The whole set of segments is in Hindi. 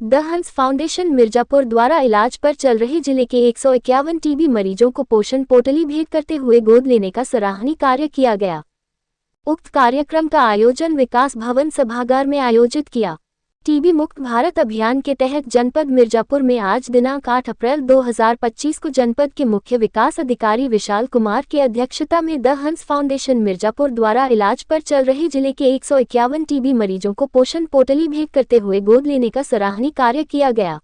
द हंस फाउंडेशन मिर्जापुर द्वारा इलाज पर चल रहे जिले के 151 टीबी मरीजों को पोषण पोटली भेंट करते हुए गोद लेने का सराहनीय कार्य किया गया। उक्त कार्यक्रम का आयोजन विकास भवन सभागार में आयोजित किया। टीबी मुक्त भारत अभियान के तहत जनपद मिर्जापुर में आज दिनांक 8 अप्रैल 2025 को जनपद के मुख्य विकास अधिकारी विशाल कुमार की अध्यक्षता में द हंस फाउंडेशन मिर्जापुर द्वारा इलाज पर चल रहे जिले के 151 टीबी मरीजों को पोषण पोटली भेंट करते हुए गोद लेने का सराहनीय कार्य किया गया।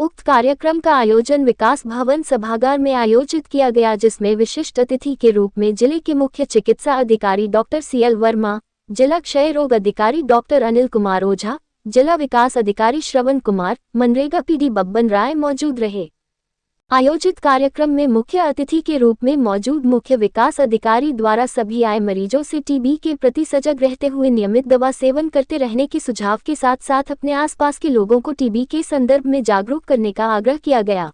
उक्त कार्यक्रम का आयोजन विकास भवन सभागार में आयोजित किया गया, जिसमें विशिष्ट अतिथि के रूप में जिले के मुख्य चिकित्सा अधिकारी डॉक्टर CL वर्मा, जिला क्षय रोग अधिकारी डॉक्टर अनिल कुमार ओझा, जिला विकास अधिकारी श्रवण कुमार, मनरेगा PD बब्बन राय मौजूद रहे। आयोजित कार्यक्रम में मुख्य अतिथि के रूप में मौजूद मुख्य विकास अधिकारी द्वारा सभी आए मरीजों से टीबी के प्रति सजग रहते हुए नियमित दवा सेवन करते रहने के सुझाव के साथ साथ अपने आसपास के लोगों को टीबी के संदर्भ में जागरूक करने का आग्रह किया गया।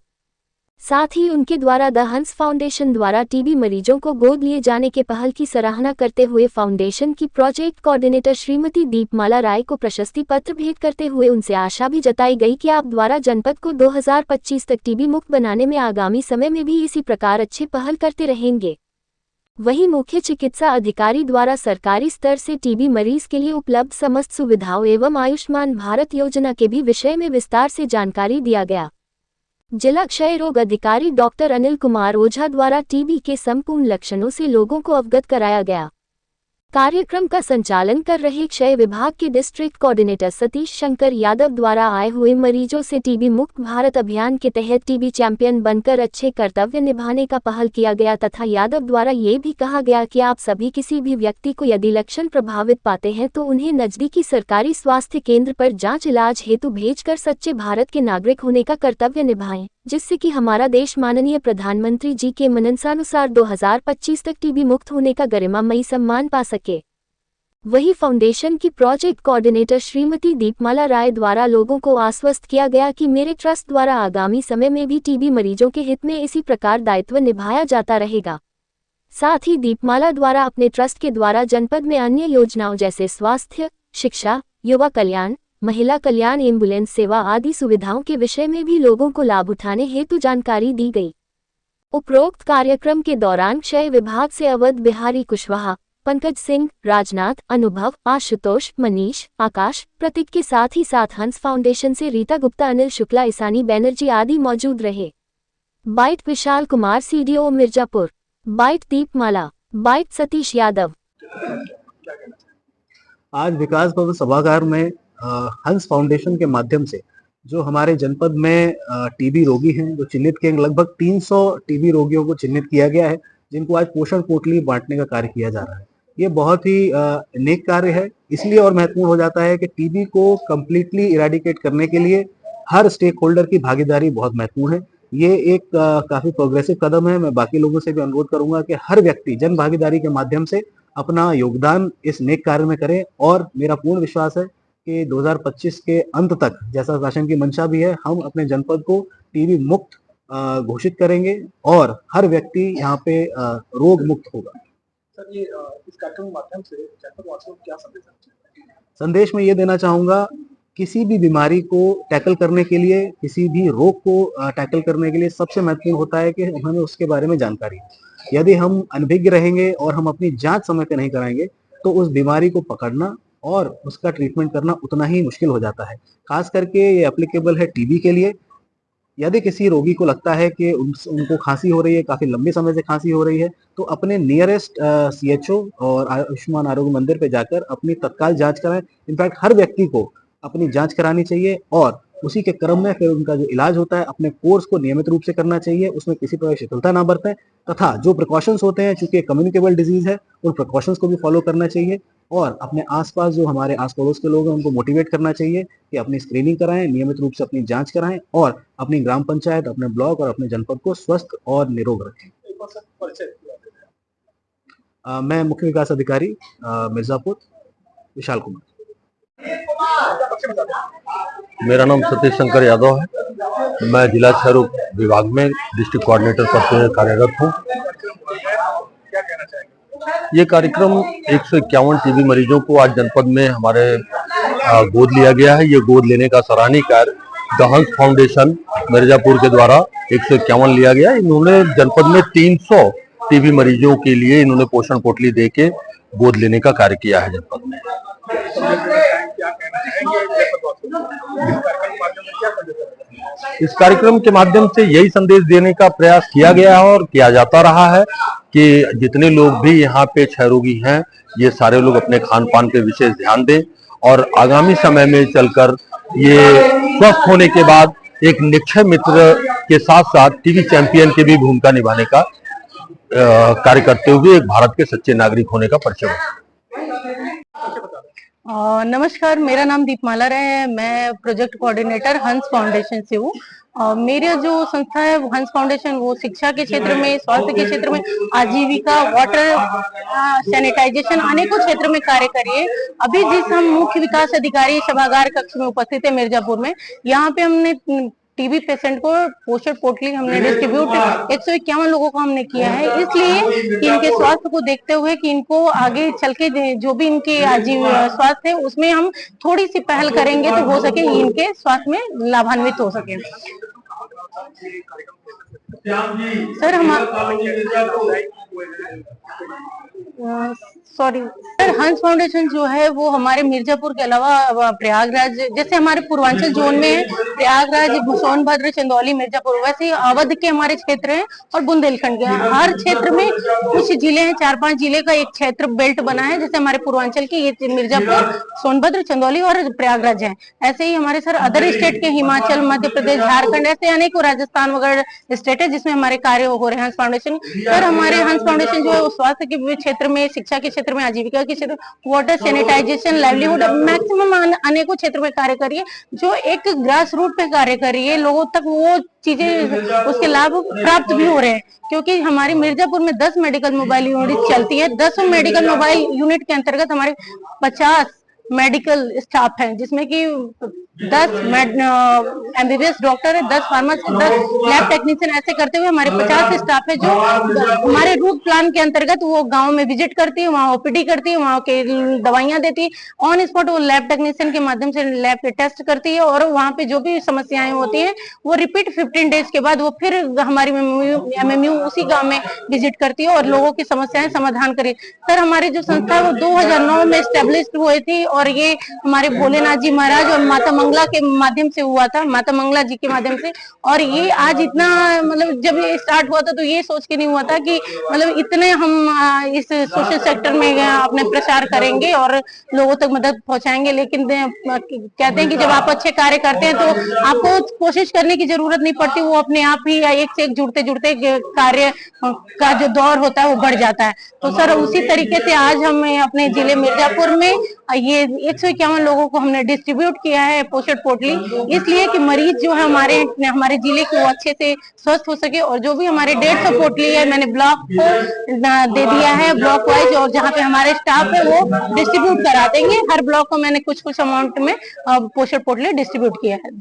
साथ ही उनके द्वारा द हंस फाउंडेशन द्वारा टीबी मरीजों को गोद लिए जाने के पहल की सराहना करते हुए फाउंडेशन की प्रोजेक्ट कोऑर्डिनेटर श्रीमती दीपमाला राय को प्रशस्ति पत्र भेंट करते हुए उनसे आशा भी जताई गई कि आप द्वारा जनपद को 2025 तक टीबी मुक्त बनाने में आगामी समय में भी इसी प्रकार अच्छे पहल करते रहेंगे। वहीं मुख्य चिकित्सा अधिकारी द्वारा सरकारी स्तर से टीबी मरीज के लिए उपलब्ध समस्त सुविधाओं एवं आयुष्मान भारत योजना के भी विषय में विस्तार से जानकारी दिया गया। जिला क्षय रोग अधिकारी डॉक्टर अनिल कुमार ओझा द्वारा टीबी के संपूर्ण लक्षणों से लोगों को अवगत कराया गया। कार्यक्रम का संचालन कर रहे क्षय विभाग के डिस्ट्रिक्ट कोऑर्डिनेटर सतीश शंकर यादव द्वारा आए हुए मरीजों से टीबी मुक्त भारत अभियान के तहत टीबी चैंपियन बनकर अच्छे कर्तव्य निभाने का पहल किया गया तथा यादव द्वारा ये भी कहा गया कि आप सभी किसी भी व्यक्ति को यदि लक्षण प्रभावित पाते हैं तो उन्हें नजदीकी सरकारी स्वास्थ्य केंद्र पर जांच इलाज हेतु भेजकर सच्चे भारत के नागरिक होने का कर्तव्य निभाएं, जिससे कि हमारा देश माननीय प्रधानमंत्री जी के मनसानुसार 2025 तक टीबी मुक्त होने का गरिमामयी सम्मान पा सके। वही फाउंडेशन की प्रोजेक्ट कोऑर्डिनेटर श्रीमती दीपमाला राय द्वारा लोगों को आश्वस्त किया गया कि मेरे ट्रस्ट द्वारा आगामी समय में भी टीबी मरीजों के हित में इसी प्रकार दायित्व निभाया जाता रहेगा। साथ ही दीपमाला द्वारा अपने ट्रस्ट के द्वारा जनपद में अन्य योजनाओं जैसे स्वास्थ्य, शिक्षा, युवा कल्याण, महिला कल्याण, एम्बुलेंस सेवा आदि सुविधाओं के विषय में भी लोगों को लाभ उठाने हेतु जानकारी दी गई। उपरोक्त कार्यक्रम के दौरान क्षय विभाग से अवध बिहारी कुशवाहा, पंकज सिंह, राजनाथ, अनुभव, आशुतोष, मनीष, आकाश, प्रतीक के साथ ही साथ हंस फाउंडेशन से रीता गुप्ता, अनिल शुक्ला, ईसानी बैनर्जी आदि मौजूद रहे। Bite Vishal Kumar CDO Mirzapur, bite दीपमाला, बाइट सतीश यादव। आज विकास भवन सभागार में हंस फाउंडेशन के माध्यम से जो हमारे जनपद में टीबी रोगी हैं, जो चिन्हित किए, लगभग 300 टीबी रोगियों को चिन्हित किया गया है, जिनको आज पोषण पोटली बांटने का कार्य किया जा रहा है। ये बहुत ही नेक कार्य है, इसलिए और महत्वपूर्ण हो जाता है कि टीबी को कंप्लीटली इरेडिकेट करने के लिए हर स्टेक होल्डर की भागीदारी बहुत महत्वपूर्ण है। ये एक काफी प्रोग्रेसिव कदम है। मैं बाकी लोगों से भी अनुरोध करूंगा कि हर व्यक्ति जन भागीदारी के माध्यम से अपना योगदान इस नेक कार्य में करे और मेरा पूर्ण विश्वास है कि 2025 के अंत तक, जैसा शासन की मंशा भी है, हम अपने जनपद को टीबी मुक्त घोषित करेंगे और हर व्यक्ति यहाँ पे रोग मुक्त होगा। सर, ये इस कार्यक्रम के माध्यम से जनपद वासियों को क्या संदेश देना चाहिए? संदेश में ये देना चाहूंगा, किसी भी बीमारी को टैकल करने के लिए, किसी भी रोग को टैकल करने के लिए सबसे महत्वपूर्ण होता है कि हमें उसके बारे में जानकारी है। यदि हम अनभिज्ञ रहेंगे और हम अपनी जांच समय पर नहीं कराएंगे तो उस बीमारी को पकड़ना और उसका ट्रीटमेंट करना उतना ही मुश्किल हो जाता है। खास करके ये एप्लीकेबल है टीबी के लिए। यदि किसी रोगी को लगता है कि उनको खांसी हो रही है, काफी लंबे समय से खांसी हो रही है, तो अपने नियरेस्ट CHO और आयुष्मान आरोग्य मंदिर पे जाकर अपनी तत्काल जांच कराएं। इनफैक्ट हर व्यक्ति को अपनी जांच करानी चाहिए और उसी के क्रम में फिर उनका जो इलाज होता है अपने कोर्स को नियमित रूप से करना चाहिए, उसमें किसी प्रकार की शिथिलता ना बरतें तथा जो प्रिकॉशंस होते हैं, चूंकि कम्युनिकेबल डिजीज है, उन प्रिकॉशंस को भी फॉलो करना चाहिए और अपने आसपास जो हमारे आस पड़ोस के लोग हैं उनको मोटिवेट करना चाहिए कि अपनी स्क्रीनिंग कराएं, नियमित रूप से अपनी जांच कराएं और अपनी ग्राम पंचायत, अपने ब्लॉक और अपने जनपद को स्वस्थ और निरोग रखें। मैं मुख्य विकास अधिकारी मिर्जापुर विशाल कुमार। मेरा नाम सतीश शंकर यादव है। मैं जिला क्षय रोग विभाग में डिस्ट्रिक्ट कोऑर्डिनेटर पद पर कार्यरत हूँ। ये कार्यक्रम 151 टीबी मरीजों को आज जनपद में हमारे गोद लिया गया है। ये गोद लेने का सराहनीय कार्य द हंस फाउंडेशन मिर्जापुर के द्वारा 151 लिया गया। इन्होंने जनपद में 300 टीबी मरीजों के लिए इन्होंने पोषण पोटली दे के गोद लेने का कार्य किया है जनपद में। इस कार्यक्रम के माध्यम से यही संदेश देने का प्रयास किया गया है और किया जाता रहा है कि जितने लोग भी यहाँ पे क्षय रोगी हैं, ये सारे लोग अपने खान पान पे विशेष ध्यान दें और आगामी समय में चलकर ये स्वस्थ होने के बाद एक निक्षय मित्र के साथ साथ टीबी चैंपियन की भी भूमिका निभाने का कार्य करते हुए एक भारत के सच्चे नागरिक होने का परिचय। नमस्कार, मेरा नाम दीपमाला राय है। मैं प्रोजेक्ट कोऑर्डिनेटर हंस फाउंडेशन से हूँ। मेरा जो संस्था है हंस फाउंडेशन, वो शिक्षा के क्षेत्र में, स्वास्थ्य के क्षेत्र में, आजीविका, वाटर, सैनिटाइजेशन, अनेकों क्षेत्र में कार्य कर रही है। अभी जिस हम मुख्य विकास अधिकारी सभागार कक्ष में उपस्थित है मिर्जापुर में, यहाँ पे हमने टीबी पेशेंट को पोषण पोटली हमने डिस्ट्रीब्यूट 151 लोगों को हमने किया है, इसलिए कि इनके स्वास्थ्य को देखते हुए कि इनको आगे चल के जो भी इनके आजीव स्वास्थ्य है उसमें हम थोड़ी सी पहल करेंगे तो हो सके इनके स्वास्थ्य में लाभान्वित हो सके। सर सर हंस फाउंडेशन जो है वो हमारे मिर्जापुर के अलावा प्रयागराज, जैसे हमारे पूर्वांचल जोन में है प्रयागराज, सोनभद्र, चंदौली, मिर्जापुर, वैसे ही अवध के हमारे क्षेत्र हैं और बुंदेलखंड के। हर क्षेत्र में कुछ जिले हैं, 4-5 जिले का एक क्षेत्र बेल्ट बना है। जैसे हमारे पूर्वांचल की ये मिर्जापुर, सोनभद्र, चंदौली और प्रयागराज है। ऐसे ही हमारे सर अदर स्टेट के हिमाचल, मध्य प्रदेश, झारखंड, ऐसे अनेकों, राजस्थान वगैरह स्टेट है जिसमें हमारे कार्य हो रहे हैं हंस फाउंडेशन। सर हमारे हंस फाउंडेशन जो है स्वास्थ्य के क्षेत्र में, शिक्षा के क्षेत्र में, आजीविका के क्षेत्र, वाटर, सैनिटाइजेशन, लाइवलीहुड, मैक्सिमम अनेकों क्षेत्र में कार्य करिए, जो एक ग्रास रूट पे कार्य करिए, लोगों तक वो चीजें, उसके लाभ प्राप्त भी हो रहे हैं। क्योंकि हमारे मिर्जापुर में 10 मेडिकल मोबाइल यूनिट चलती है। 10 मेडिकल मोबाइल यूनिट के अंतर्गत हमारे 50 मेडिकल स्टाफ है, जिसमें कि 10 MBBS डॉक्टर है, 10 फार्मासिस्ट, 10 लैब टेक्नीशियन, ऐसे करते हुए हमारे 50 स्टाफ है जो हमारे रूट प्लान के अंतर्गत वो गांव में विजिट करती है, वहाँ OPD करती है, वहाँ के दवाइयां देती है, ऑन स्पॉट वो लैब टेक्नीशियन के माध्यम से लैब पे टेस्ट करती है और वहाँ पे जो भी समस्याएं होती है वो रिपीट 15 डेज के बाद वो फिर हमारी MMU उसी गाँव में विजिट करती है और लोगों की समस्याएं समाधान करी। सर हमारी जो संस्था है वो 2009 में स्टेब्लिश हुई थी और ये हमारे भोलेनाथ जी महाराज और माता मंगला के माध्यम से हुआ था, माता मंगला जी के माध्यम से। और ये आज इतना, मतलब जब ये स्टार्ट हुआ था तो ये सोच के नहीं हुआ था कि मतलब इतने हम इस सोशल सेक्टर में अपने प्रचार करेंगे और लोगों तक मदद पहुंचाएंगे। लेकिन कहते हैं कि जब आप अच्छे कार्य करते हैं तो आपको कोशिश करने की जरूरत नहीं पड़ती, वो अपने आप ही एक से एक जुड़ते जुड़ते कार्य का जो दौर होता है वो बढ़ जाता है। तो सर उसी तरीके से आज हम अपने जिले मिर्जापुर में ये 151 लोगों को हमने डिस्ट्रीब्यूट किया है पोषण पोटली, इसलिए कि मरीज जो है हमारे जिले के वो अच्छे से स्वस्थ हो सके। और जो भी हमारे 150 पोटली है मैंने ब्लॉक को दे दिया है, ब्लॉक वाइज, और जहाँ पे हमारे स्टाफ है वो डिस्ट्रीब्यूट करा देंगे। हर ब्लॉक को मैंने कुछ अमाउंट में पोषण पोटली डिस्ट्रीब्यूट किया है।